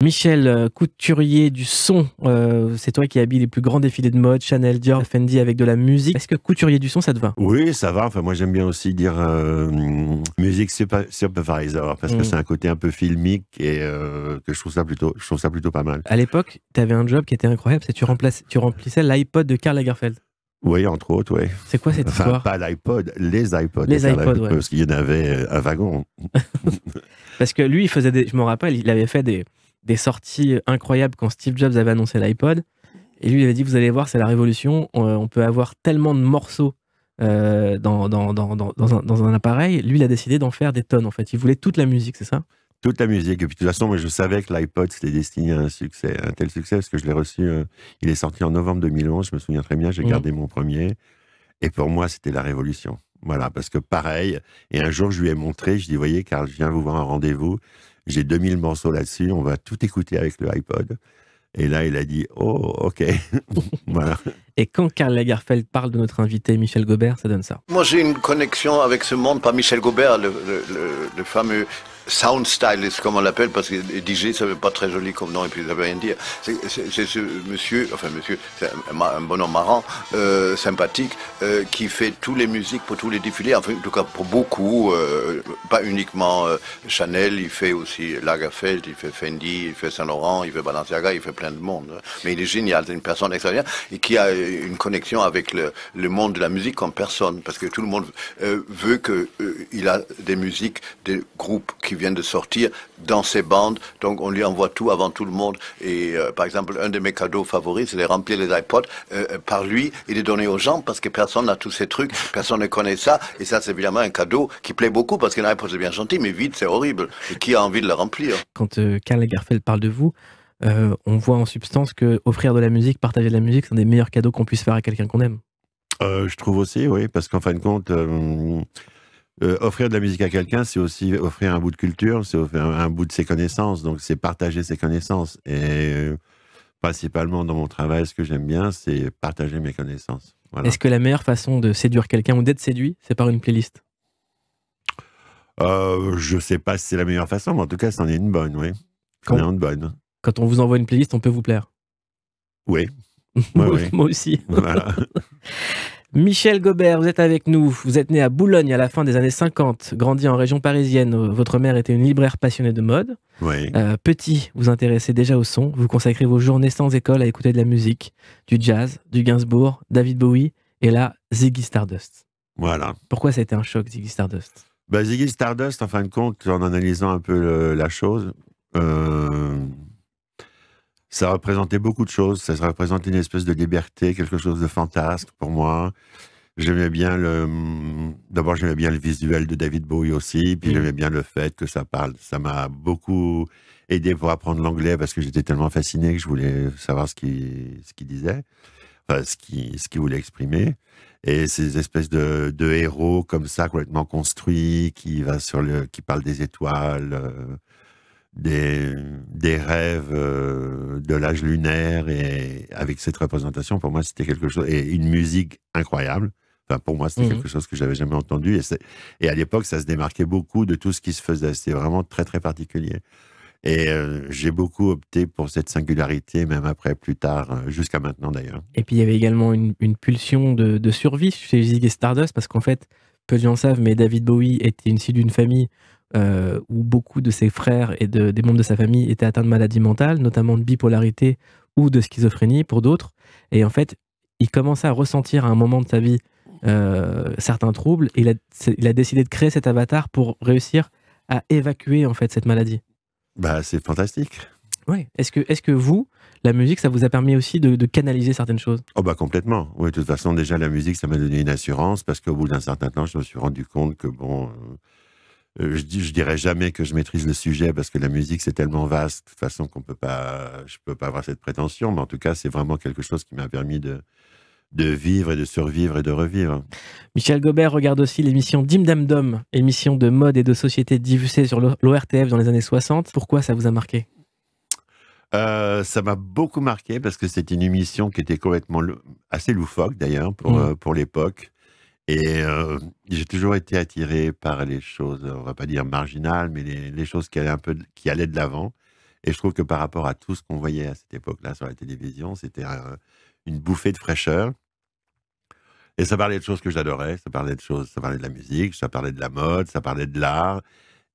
Michel, couturier du son, c'est toi qui habilles les plus grands défilés de mode, Chanel, Dior, Fendi avec de la musique. Est-ce que couturier du son, ça te va? Oui, ça va. Enfin, moi, j'aime bien aussi dire musique supervisor parce que c'est un côté un peu filmique et que je trouve ça plutôt pas mal. À l'époque, tu avais un job qui était incroyable, c'est que tu remplissais l'iPod de Karl Lagerfeld. Oui, entre autres, oui. C'est quoi cette histoire? Pas l'iPod, les iPods. Les iPods, ouais. Parce qu'il y en avait un wagon. Parce que lui, il faisait je me rappelle, il avait fait des sorties incroyables quand Steve Jobs avait annoncé l'iPod. Et lui, il avait dit, vous allez voir, c'est la révolution. On peut avoir tellement de morceaux dans un appareil. Lui, il a décidé d'en faire des tonnes, en fait. Il voulait toute la musique, c'est ça? Toute la musique. Et puis, de toute façon, moi, je savais que l'iPod, c'était destiné à un succès, un tel succès, parce que je l'ai reçu. Il est sorti en novembre 2011, je me souviens très bien. J'ai gardé mon premier. Et pour moi, c'était la révolution. Voilà, parce que pareil. Et un jour, je lui ai montré, je dis, voyez, Karl, je viens vous voir un rendez-vous. J'ai 2000 morceaux là-dessus. On va tout écouter avec le iPod. Et là, il a dit, oh, ok. Voilà. Et quand Karl Lagerfeld parle de notre invité Michel Gaubert, ça donne ça. Moi, j'ai une connexion avec ce monde, pas Michel Gaubert, le fameux sound stylist, comme on l'appelle, parce que DJ, ça veut pas très joli comme nom, et puis ça veut rien dire. C'est ce monsieur, c'est un bonhomme marrant, sympathique, qui fait toutes les musiques pour tous les défilés, enfin, en tout cas pour beaucoup, pas uniquement Chanel, il fait aussi Lagerfeld, il fait Fendi, il fait Saint-Laurent, il fait Balenciaga, il fait plein de monde. Mais il est génial, c'est une personne extraordinaire, et qui a une connexion avec le monde de la musique comme personne, parce que tout le monde veut qu'il a des musiques, des groupes qui viennent de sortir dans ses bandes, donc on lui envoie tout avant tout le monde. Et par exemple, un de mes cadeaux favoris, c'est de remplir les iPods par lui et de donner aux gens, parce que personne n'a tous ces trucs, personne ne connaît ça, et ça c'est évidemment un cadeau qui plaît beaucoup, parce qu'un iPod c'est bien gentil, mais vide c'est horrible, et qui a envie de le remplir? Quand Karl Lagerfeld parle de vous, on voit en substance que offrir de la musique, partager de la musique, c'est un des meilleurs cadeaux qu'on puisse faire à quelqu'un qu'on aime. Je trouve aussi, oui, parce qu'en fin de compte, offrir de la musique à quelqu'un, c'est aussi offrir un bout de culture, c'est offrir un bout de ses connaissances, donc c'est partager ses connaissances. Et principalement dans mon travail, ce que j'aime bien, c'est partager mes connaissances. Voilà. Est-ce que la meilleure façon de séduire quelqu'un ou d'être séduit, c'est par une playlist? Je sais pas si c'est la meilleure façon, mais en tout cas, c'en est une bonne, oui. C'en est une bonne. Quand on vous envoie une playlist, on peut vous plaire? Oui. Moi aussi. Voilà. Michel Gaubert, vous êtes avec nous. Vous êtes né à Boulogne à la fin des années 50, grandi en région parisienne. Votre mère était une libraire passionnée de mode. Oui. Petit, vous intéressez déjà au son. Vous consacrez vos journées sans école à écouter de la musique, du jazz, du Gainsbourg, David Bowie et là, Ziggy Stardust. Voilà. Pourquoi ça a été un choc, Ziggy Stardust? Ziggy Stardust, en fin de compte, en analysant un peu la chose, ça représentait beaucoup de choses. Ça représentait une espèce de liberté, quelque chose de fantasque pour moi. J'aimais bien d'abord, j'aimais bien le visuel de David Bowie aussi, puis j'aimais bien le fait que ça parle. Ça m'a beaucoup aidé pour apprendre l'anglais parce que j'étais tellement fasciné que je voulais savoir ce qu'il disait, enfin, ce qu'il voulait exprimer. Et ces espèces de héros comme ça, complètement construits, qui parlent des étoiles, des rêves de l'âge lunaire, et avec cette représentation, pour moi, c'était quelque chose, et une musique incroyable. Enfin, pour moi, c'était quelque chose que j'avais jamais entendu. Et à l'époque, ça se démarquait beaucoup de tout ce qui se faisait. C'était vraiment très, très particulier. Et j'ai beaucoup opté pour cette singularité, même après, plus tard, jusqu'à maintenant d'ailleurs. Et puis, il y avait également une pulsion de survie chez Ziggy Stardust, parce qu'en fait, peu de gens savent, mais David Bowie était issu d'une famille où beaucoup de ses frères et des membres de sa famille étaient atteints de maladies mentales, notamment de bipolarité ou de schizophrénie pour d'autres. Et en fait, il commençait à ressentir à un moment de sa vie certains troubles, et il a décidé de créer cet avatar pour réussir à évacuer en fait cette maladie. C'est fantastique. Ouais. Est-ce que vous, la musique, ça vous a permis aussi de canaliser certaines choses? Complètement. Oui, de toute façon, déjà, la musique, ça m'a donné une assurance, parce qu'au bout d'un certain temps, je me suis rendu compte que je dirais jamais que je maîtrise le sujet, parce que la musique, c'est tellement vaste, de toute façon, je peux pas avoir cette prétention, mais en tout cas, c'est vraiment quelque chose qui m'a permis de vivre et de survivre et de revivre. Michel Gaubert regarde aussi l'émission Dim Dam Dom, émission de mode et de société diffusée sur l'ORTF dans les années 60. Pourquoi ça vous a marqué? Ça m'a beaucoup marqué, parce que c'était une émission qui était complètement assez loufoque d'ailleurs pour l'époque. Et j'ai toujours été attiré par les choses, on va pas dire marginales, mais les choses qui allaient de l'avant. Et je trouve que par rapport à tout ce qu'on voyait à cette époque-là sur la télévision, c'était une bouffée de fraîcheur. Et ça parlait de choses que j'adorais, ça parlait de la musique, ça parlait de la mode, ça parlait de l'art.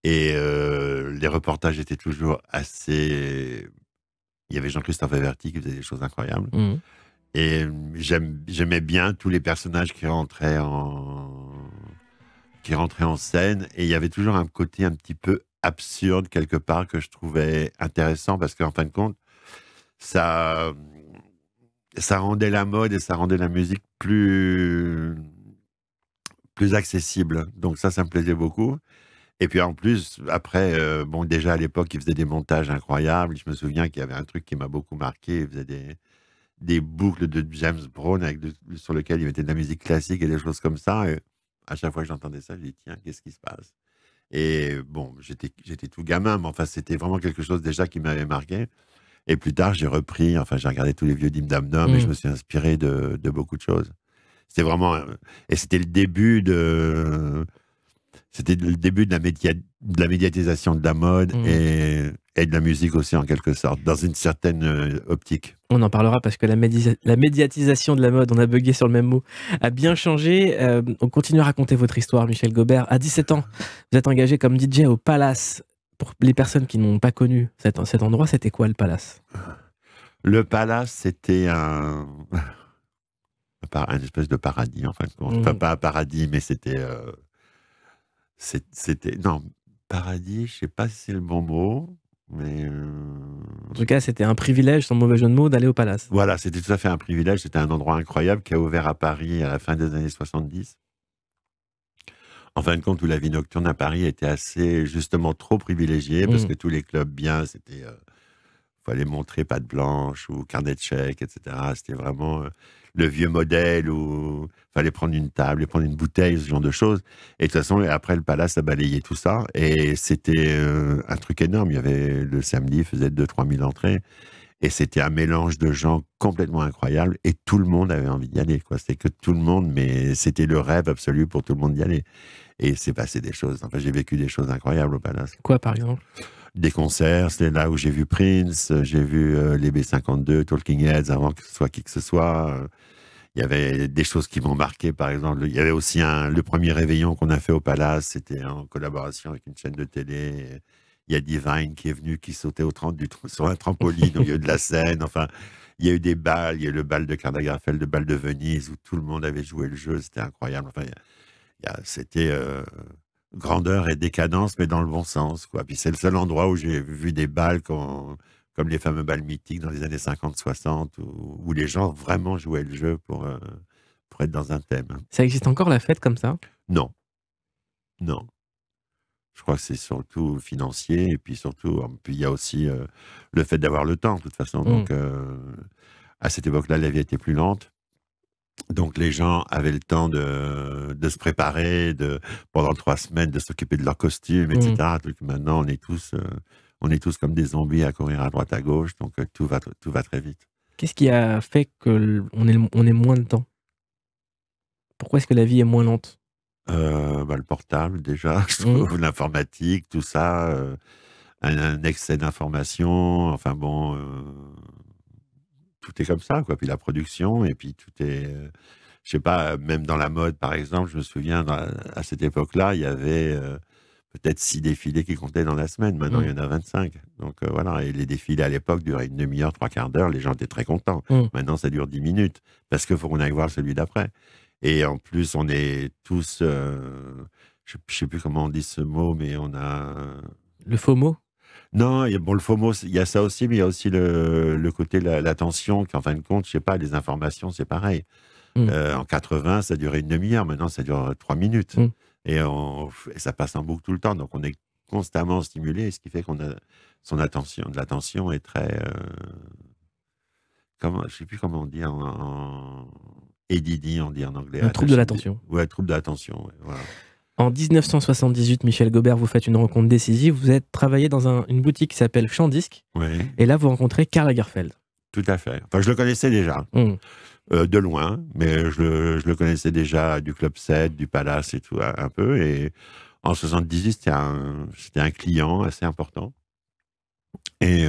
Et les reportages étaient toujours assez... Il y avait Jean-Christophe Averty qui faisait des choses incroyables. Mmh. Et j'aimais bien tous les personnages qui rentraient en scène. Et il y avait toujours un côté un petit peu absurde quelque part que je trouvais intéressant parce qu'en fin de compte, ça rendait la mode et ça rendait la musique plus accessible. Donc ça me plaisait beaucoup. Et puis en plus, après, déjà à l'époque, il faisait des montages incroyables. Je me souviens qu'il y avait un truc qui m'a beaucoup marqué. Il faisait des boucles de James Brown sur lesquelles il mettait de la musique classique et des choses comme ça. Et à chaque fois que j'entendais ça, je dis tiens, qu'est-ce qui se passe? Et bon, j'étais tout gamin, mais enfin, c'était vraiment quelque chose déjà qui m'avait marqué. Et plus tard, j'ai regardé tous les vieux Dim Dam Dum et je me suis inspiré de beaucoup de choses. C'était vraiment... Et c'était le début de la médiatisation de la mode et de la musique aussi, en quelque sorte, dans une certaine optique. On en parlera parce que la médiatisation de la mode, on a bugué sur le même mot, a bien changé. On continue à raconter votre histoire, Michel Gaubert. À 17 ans, vous êtes engagé comme DJ au Palace. Pour les personnes qui n'ont pas connu cet endroit, c'était quoi le Palace? Le Palace, c'était un espèce de paradis, en fin de compte. Enfin, pas un paradis, mais c'était... Non, paradis, je sais pas si c'est le bon mot, mais... En tout cas, c'était un privilège, sans mauvais jeu de mots, d'aller au Palace. Voilà, c'était tout à fait un privilège. C'était un endroit incroyable qui a ouvert à Paris à la fin des années 70. En fin de compte, où la vie nocturne à Paris était assez, justement, trop privilégiée, parce que tous les clubs bien, c'était... fallait montrer patte blanche ou carnet de chèques, etc. C'était vraiment le vieux modèle où fallait prendre une table et prendre une bouteille, ce genre de choses. Et de toute façon, après, le Palace a balayé tout ça. Et c'était un truc énorme. Il y avait le samedi, il faisait 2-3 000 entrées. Et c'était un mélange de gens complètement incroyable. Et tout le monde avait envie d'y aller, quoi. C'était que tout le monde, mais c'était le rêve absolu pour tout le monde d'y aller. Et c'est passé des choses. Enfin, j'ai vécu des choses incroyables au Palace. Quoi, par exemple? Des concerts, c'est là où j'ai vu Prince, j'ai vu les B52, Talking Heads, avant que ce soit qui que ce soit. Il y avait des choses qui m'ont marqué, par exemple. Il y avait aussi le premier réveillon qu'on a fait au Palace, c'était en collaboration avec une chaîne de télé. Il y a Divine qui est venu, qui sautait sur un trampoline au milieu de la scène. Enfin, il y a eu des balles, il y a eu le bal de Karl Lagerfeld, le bal de Venise, où tout le monde avait joué le jeu, c'était incroyable. Enfin, c'était... grandeur et décadence, mais dans le bon sens, quoi. Puis c'est le seul endroit où j'ai vu des bals comme les fameux bals mythiques dans les années 50-60, où les gens vraiment jouaient le jeu pour être dans un thème. Ça existe encore, la fête comme ça? Non. Non. Je crois que c'est surtout financier, et puis surtout, il y a aussi le fait d'avoir le temps, de toute façon. Donc, à cette époque-là, la vie était plus lente. Donc les gens avaient le temps de se préparer, pendant 3 semaines, de s'occuper de leurs costumes, etc. Donc maintenant, on est tous comme des zombies à courir à droite à gauche, donc tout va très vite. Qu'est-ce qui a fait qu'on ait moins de temps? Pourquoi est-ce que la vie est moins lente? Le portable déjà, je trouve, l'informatique, tout ça, un excès d'informations, enfin bon... tout est comme ça, quoi. Puis la production, et puis tout est... je sais pas, même dans la mode, par exemple, je me souviens, à cette époque-là, il y avait peut-être 6 défilés qui comptaient dans la semaine. Maintenant, il y en a 25. Donc voilà, et les défilés à l'époque duraient une demi-heure, 3/4 d'heure, les gens étaient très contents. Maintenant, ça dure 10 minutes, parce qu'il faut qu'on aille voir celui d'après. Et en plus, on est tous... je sais plus comment on dit ce mot, mais on a... Le FOMO? Non, le FOMO, il y a ça aussi, mais il y a aussi le côté l'attention, qu'en fin de compte, je sais pas, les informations, c'est pareil. En 80, ça durait une demi-heure, maintenant ça dure 3 minutes. Et ça passe en boucle tout le temps, donc on est constamment stimulé, ce qui fait qu'on a l'attention est très... je sais plus comment on dit ADD, on dit en anglais. Un trouble de l'attention. Ouais, trouble de l'attention, ouais, voilà. En 1978, Michel Gaubert, vous faites une rencontre décisive. Vous êtes travaillé dans une boutique qui s'appelle Champ Disque. Oui. Et là, vous rencontrez Karl Lagerfeld. Tout à fait. Enfin, je le connaissais déjà, de loin, mais je le connaissais déjà du Club 7, du Palace et tout, un peu. Et en 78, c'était un client assez important. Et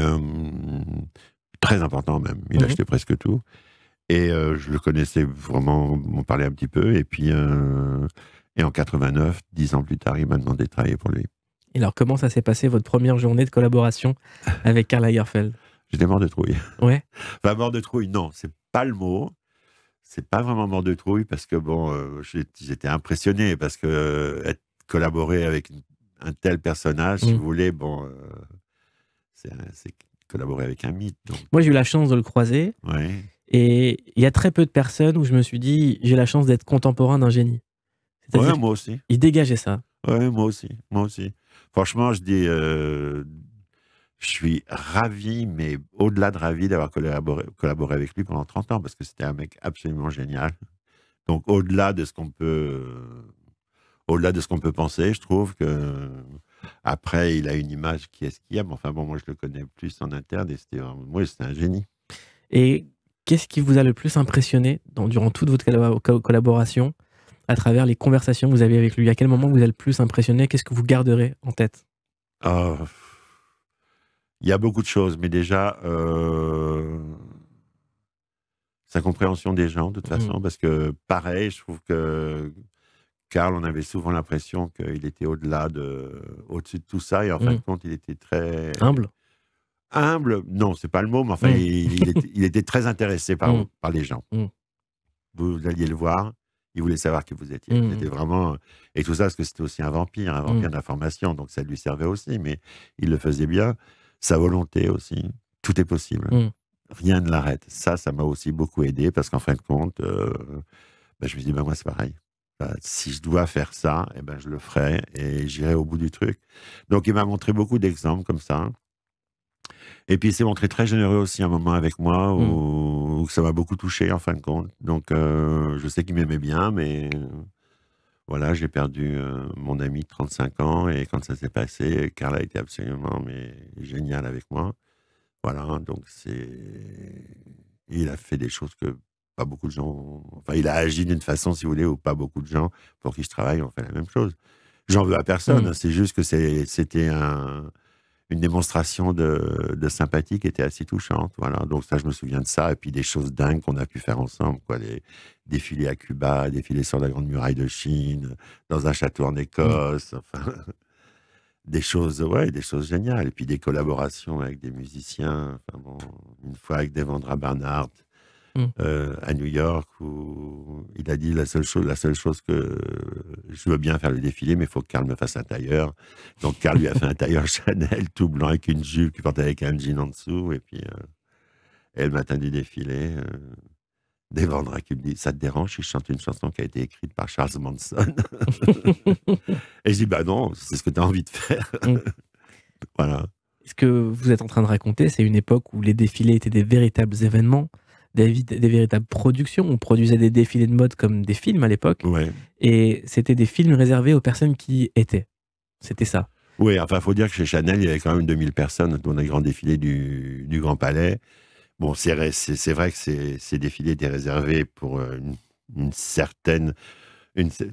très important même. Il achetait presque tout. Et je le connaissais vraiment, on parlait un petit peu. Et puis, et en 89, 10 ans plus tard, il m'a demandé de travailler pour lui. Et alors, comment ça s'est passé, votre première journée de collaboration avec Karl Lagerfeld? J'étais mort de trouille. Ouais. Enfin, mort de trouille, non, c'est pas le mot. C'est pas vraiment mort de trouille parce que, bon, j'étais impressionné parce que collaborer avec un tel personnage, si vous voulez, bon, c'est collaborer avec un mythe. Donc. Moi, j'ai eu la chance de le croiser. Ouais. Et il y a très peu de personnes où je me suis dit, j'ai la chance d'être contemporain d'un génie. Ouais, moi aussi. Il dégageait ça. Ouais, moi aussi. Moi aussi. Franchement, je dis, je suis ravi, mais au-delà de ravi d'avoir collaboré avec lui pendant 30 ans, parce que c'était un mec absolument génial. Donc, au-delà de ce qu'on peut penser, je trouve que après, il a une image qui est ce qu'il y a. Mais enfin bon, moi, je le connais plus en interne et c'était un génie. Et qu'est-ce qui vous a le plus impressionné durant toute votre collaboration, à travers les conversations que vous avez avec lui? À quel moment vous a le plus impressionné? Qu'est-ce que vous garderez en tête? Il y a beaucoup de choses, mais déjà, sa compréhension des gens, de toute façon, parce que, pareil, je trouve que Karl, on avait souvent l'impression qu'il était au-dessus de tout ça, et en fin de compte, il était très... Humble? Humble, non, c'est pas le mot, mais enfin, il était très intéressé par les gens. Vous alliez le voir, il voulait savoir qui vous étiez. C'était vraiment... Et tout ça, parce que c'était aussi un vampire d'information, donc ça lui servait aussi, mais il le faisait bien. Sa volonté aussi, tout est possible. Rien ne l'arrête. Ça m'a aussi beaucoup aidé, parce qu'en fin de compte, je me dis, moi, c'est pareil. Si je dois faire ça, je le ferai, et j'irai au bout du truc. Donc, il m'a montré beaucoup d'exemples comme ça. Et puis, il s'est montré très généreux aussi un moment avec moi, où ça m'a beaucoup touché, en fin de compte. Donc, je sais qu'il m'aimait bien, mais voilà, j'ai perdu mon ami de 35 ans, et quand ça s'est passé, Karl a été absolument génial avec moi. Voilà, donc il a fait des choses que pas beaucoup de gens... Enfin, il a agi d'une façon, si vous voulez, où pas beaucoup de gens pour qui je travaille ont fait la même chose. J'en veux à personne, c'est juste que c'était une démonstration de sympathie qui était assez touchante. Voilà. Donc ça, je me souviens de ça. Et puis des choses dingues qu'on a pu faire ensemble. Les défilés à Cuba, défilés sur la Grande Muraille de Chine, dans un château en Écosse. Enfin, des choses géniales. Et puis des collaborations avec des musiciens. Enfin, bon, une fois avec Devendra Banhart à New York, où il a dit la seule chose que je veux bien faire le défilé, mais il faut que Karl me fasse un tailleur. Donc Karl lui a fait un tailleur Chanel tout blanc avec une jupe qu'il portait avec un jean en dessous. Et puis et le matin du défilé, Devendra qui me dit, ça te dérange si je chante une chanson qui a été écrite par Charles Manson? Et je dis, non, c'est ce que tu as envie de faire. Voilà. Ce que vous êtes en train de raconter, c'est une époque où les défilés étaient des véritables événements, des véritables productions. On produisait des défilés de mode comme des films à l'époque. Ouais. Et c'était des films réservés aux personnes qui y étaient. C'était ça. Oui, enfin, il faut dire que chez Chanel, il y avait quand même 2000 personnes dans les grands défilés du Grand Palais. Bon, c'est vrai que ces défilés étaient réservés pour une certaine...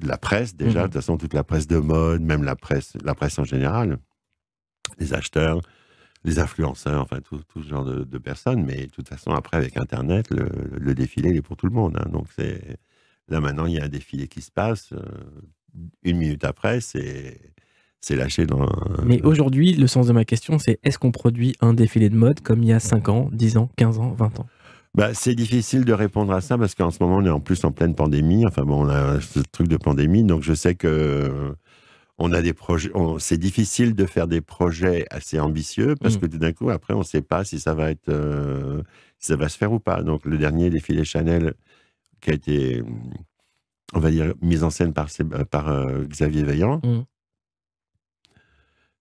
la presse, déjà. De toute façon, toute la presse de mode, même la presse en général. Les acheteurs, les influenceurs, enfin, tout ce genre de personnes. Mais de toute façon, après, avec Internet, le défilé, il est pour tout le monde. Hein. Donc, là, maintenant, il y a un défilé qui se passe. Une minute après, c'est lâché dans... Mais aujourd'hui, le sens de ma question, c'est est-ce qu'on produit un défilé de mode comme il y a 5 ans, 10 ans, 15 ans, 20 ans? C'est difficile de répondre à ça parce qu'en ce moment, on est en plus en pleine pandémie. Enfin bon, on a ce truc de pandémie. Donc, je sais que on a des projets... c'est difficile de faire des projets assez ambitieux parce que tout d'un coup, après, on ne sait pas si ça va si ça va se faire ou pas. Donc, le dernier défilé Chanel qui a été, on va dire, mis en scène par Xavier Vaillant,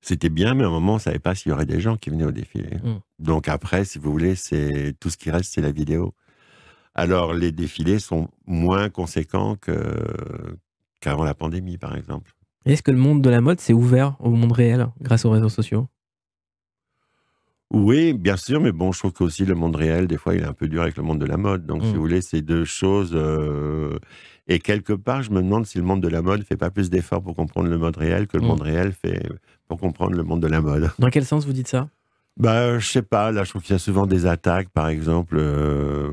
c'était bien, mais à un moment, on ne savait pas s'il y aurait des gens qui venaient au défilé. Donc après, si vous voulez, tout ce qui reste, c'est la vidéo. Alors, les défilés sont moins conséquents qu'avant la pandémie, par exemple. Est-ce que le monde de la mode s'est ouvert au monde réel grâce aux réseaux sociaux? Oui, bien sûr, mais bon, je trouve qu'aussi le monde réel, des fois, il est un peu dur avec le monde de la mode. Donc, si vous voulez, c'est deux choses... Et quelque part, je me demande si le monde de la mode ne fait pas plus d'efforts pour comprendre le monde réel que le monde réel fait pour comprendre le monde de la mode. Dans quel sens vous dites ça? Bah, je sais pas, là je trouve qu'il y a souvent des attaques, par exemple.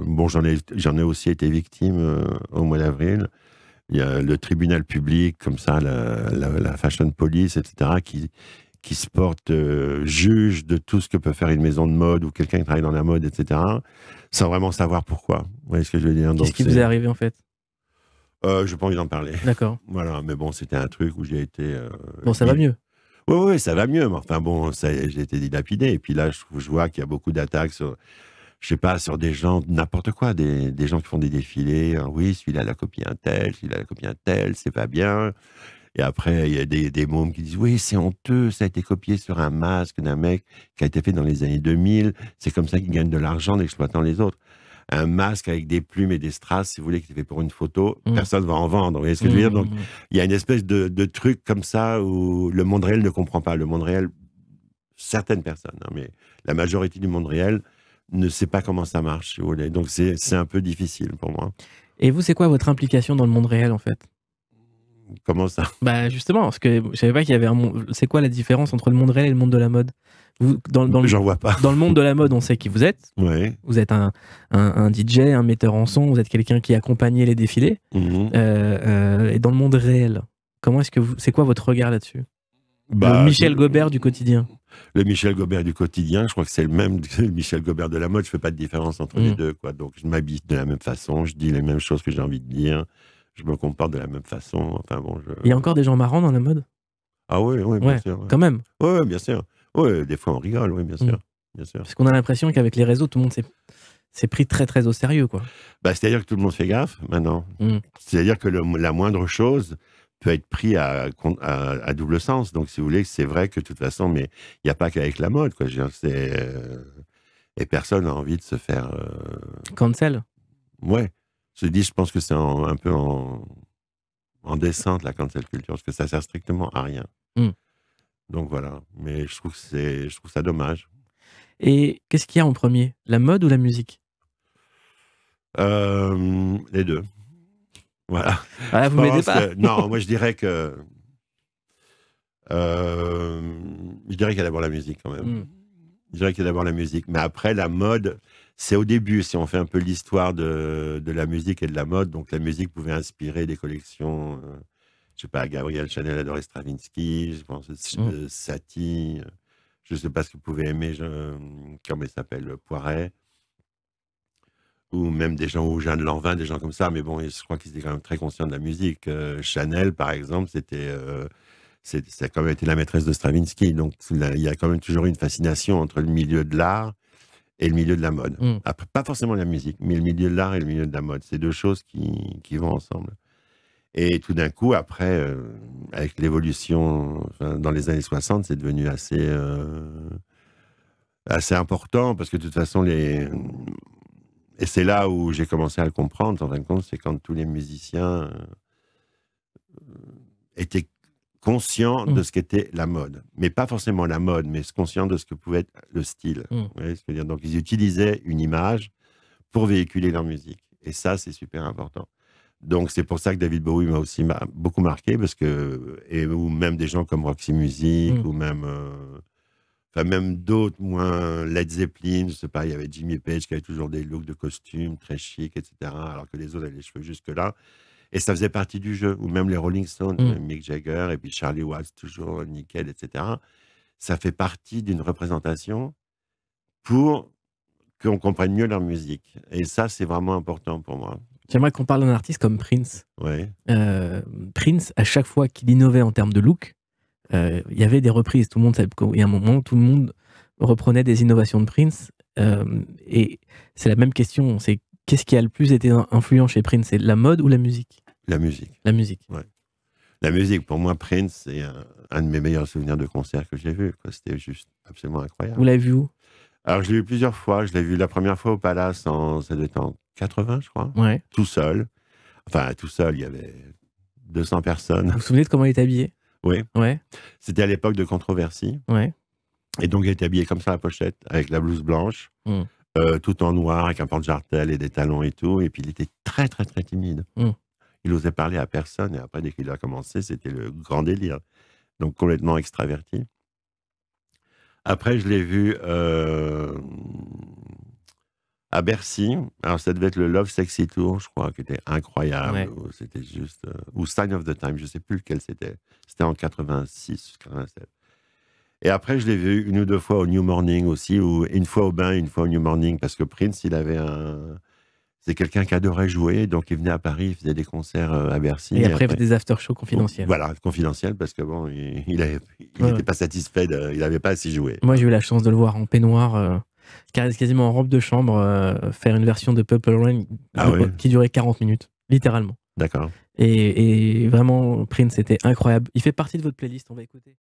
Bon, j'en ai aussi été victime au mois d'avril. Il y a le tribunal public, comme ça, la fashion police, etc., qui se porte juge de tout ce que peut faire une maison de mode ou quelqu'un qui travaille dans la mode, etc., sans vraiment savoir pourquoi. Vous voyez ce que je veux dire? Qu'est-ce qui vous est arrivé en fait? J'ai pas envie d'en parler. D'accord. Voilà, mais bon, c'était un truc où j'ai été... Bon, ça va mieux. Oui, ça va mieux, mais enfin bon, j'ai été dilapidé. Et puis là, je vois qu'il y a beaucoup d'attaques sur, je sais pas, sur des gens, n'importe quoi, des gens qui font des défilés. Oui, celui-là, la copie un tel, celui-là, la copie un tel, c'est pas bien. Et après, il y a des mômes qui disent, oui, c'est honteux, ça a été copié sur un masque d'un mec qui a été fait dans les années 2000. C'est comme ça qu'ils gagnent de l'argent en exploitant les autres. Un masque avec des plumes et des strass, si vous voulez, qui est fait pour une photo, personne ne va en vendre. Vous voyez ce que je veux dire? Donc, il y a une espèce de truc comme ça où le monde réel ne comprend pas. Le monde réel, certaines personnes, hein, mais la majorité du monde réel ne sait pas comment ça marche, si vous voulez. Donc, c'est un peu difficile pour moi. Et vous, c'est quoi votre implication dans le monde réel, en fait? Comment ça? Bah justement, parce que je savais pas qu'il y avait un monde. C'est quoi la différence entre le monde réel et le monde de la mode? J'en vois pas. Dans le monde de la mode, on sait qui vous êtes. Ouais. Vous êtes un DJ, un metteur en son, vous êtes quelqu'un qui accompagnait les défilés. Et dans le monde réel, c'est quoi votre regard là-dessus? Le Michel Gobert du quotidien. Le Michel Gobert du quotidien, je crois que c'est le même que le Michel Gobert de la mode. Je fais pas de différence entre les deux, quoi. Donc je m'habille de la même façon, je dis les mêmes choses que j'ai envie de dire, je me comporte de la même façon. Enfin bon, Il y a encore des gens marrants dans la mode? Ah oui, bien sûr. Ouais. Quand même. Oui, bien sûr. Oui, des fois on rigole, oui, bien sûr. Parce qu'on a l'impression qu'avec les réseaux, tout le monde s'est pris très très au sérieux, quoi. Bah, c'est-à-dire que tout le monde fait gaffe maintenant. C'est-à-dire que la moindre chose peut être pris à double sens. Donc, si vous voulez, c'est vrai que de toute façon, mais il n'y a pas qu'avec la mode, quoi. Je veux dire, et personne n'a envie de se faire... Cancel. Ouais. Je pense que c'est un peu en descente, la cancel culture, parce que ça sert strictement à rien. Donc voilà. Mais je trouve ça dommage. Et qu'est-ce qu'il y a en premier? La mode ou la musique? Les deux. Voilà. Ah, vous m'aidez pas. Non, moi je dirais que... je dirais qu'il y a d'abord la musique quand même. Je dirais qu'il y a d'abord la musique. Mais après, la mode, c'est au début, si on fait un peu l'histoire de la musique et de la mode. Donc la musique pouvait inspirer des collections, je sais pas, Gabrielle Chanel adorait Stravinsky, je pense Satie, je sais pas ce que vous pouvez aimer, comment il s'appelle, Poiret, ou même des gens, ou Jeanne Lanvin, des gens comme ça. Mais bon, je crois qu'ils étaient quand même très conscients de la musique. Chanel, par exemple, ça a quand même été la maîtresse de Stravinsky. Donc, il y a quand même toujours une fascination entre le milieu de l'art et le milieu de la mode. Après, pas forcément la musique, mais le milieu de l'art et le milieu de la mode. C'est deux choses qui vont ensemble. Et tout d'un coup, après, avec l'évolution, dans les années 60, c'est devenu assez important, parce que de toute façon, et c'est là où j'ai commencé à le comprendre, en fin de compte, c'est quand tous les musiciens étaient conscients de ce qu'était la mode. Mais pas forcément la mode, mais conscients de ce que pouvait être le style. Vous voyez ce que je veux dire? Donc, ils utilisaient une image pour véhiculer leur musique. Et ça, c'est super important. Donc, c'est pour ça que David Bowie m'a aussi beaucoup marqué, parce que, ou même des gens comme Roxy Music, ou même, même d'autres, moins Led Zeppelin, je sais pas, il y avait Jimmy Page qui avait toujours des looks de costumes très chic, etc., alors que les autres avaient les cheveux jusque-là. Et ça faisait partie du jeu, ou même les Rolling Stones, Mick Jagger, et puis Charlie Watts, toujours nickel, etc. Ça fait partie d'une représentation pour qu'on comprenne mieux leur musique. Et ça, c'est vraiment important pour moi. J'aimerais qu'on parle d'un artiste comme Prince. Ouais. Prince, à chaque fois qu'il innovait en termes de look, il y avait des reprises. Tout le monde savait qu'il y a un moment, tout le monde reprenait des innovations de Prince. Et c'est la même question. C'est qu'est-ce qui a le plus été influent chez Prince? C'est la mode ou la musique? La musique. La musique. Ouais. La musique, pour moi, Prince, c'est un de mes meilleurs souvenirs de concert que j'ai vu. C'était juste absolument incroyable. Vous l'avez vu où? Alors, je l'ai vu plusieurs fois. Je l'ai vu la première fois au Palace, ça devait être en 80, je crois. Ouais. Tout seul. Enfin, tout seul, il y avait 200 personnes. Vous vous souvenez de comment il était habillé? Oui. Ouais. C'était à l'époque de Controversie. Ouais. Et donc, il était habillé comme ça à la pochette, avec la blouse blanche, tout en noir, avec un porte-jartel et des talons et tout. Et puis, il était très, très, très timide. Il osait parler à personne. Et après, dès qu'il a commencé, c'était le grand délire. Donc, complètement extraverti. Après, je l'ai vu à Bercy. Alors, ça devait être le Love Sexy Tour, je crois, qui était incroyable. Ouais. C'était juste... ou Sign of the Time, je ne sais plus lequel c'était. C'était en 86, 87. Et après, je l'ai vu une ou deux fois au New Morning aussi, ou une fois au bain, une fois au New Morning, parce que Prince, il avait un... C'est quelqu'un qui adorait jouer, donc il venait à Paris, il faisait des concerts à Bercy. Et après, il fait des after-shows confidentiels. Voilà, confidentiel, parce que bon, il n'était Ouais. pas satisfait, il n'avait pas assez joué. Moi, j'ai eu la chance de le voir en peignoir, quasiment en robe de chambre, faire une version de Purple Rain Ah ouais. qui durait 40 minutes, littéralement. D'accord. Et vraiment, Prince, c'était incroyable. Il fait partie de votre playlist, on va écouter.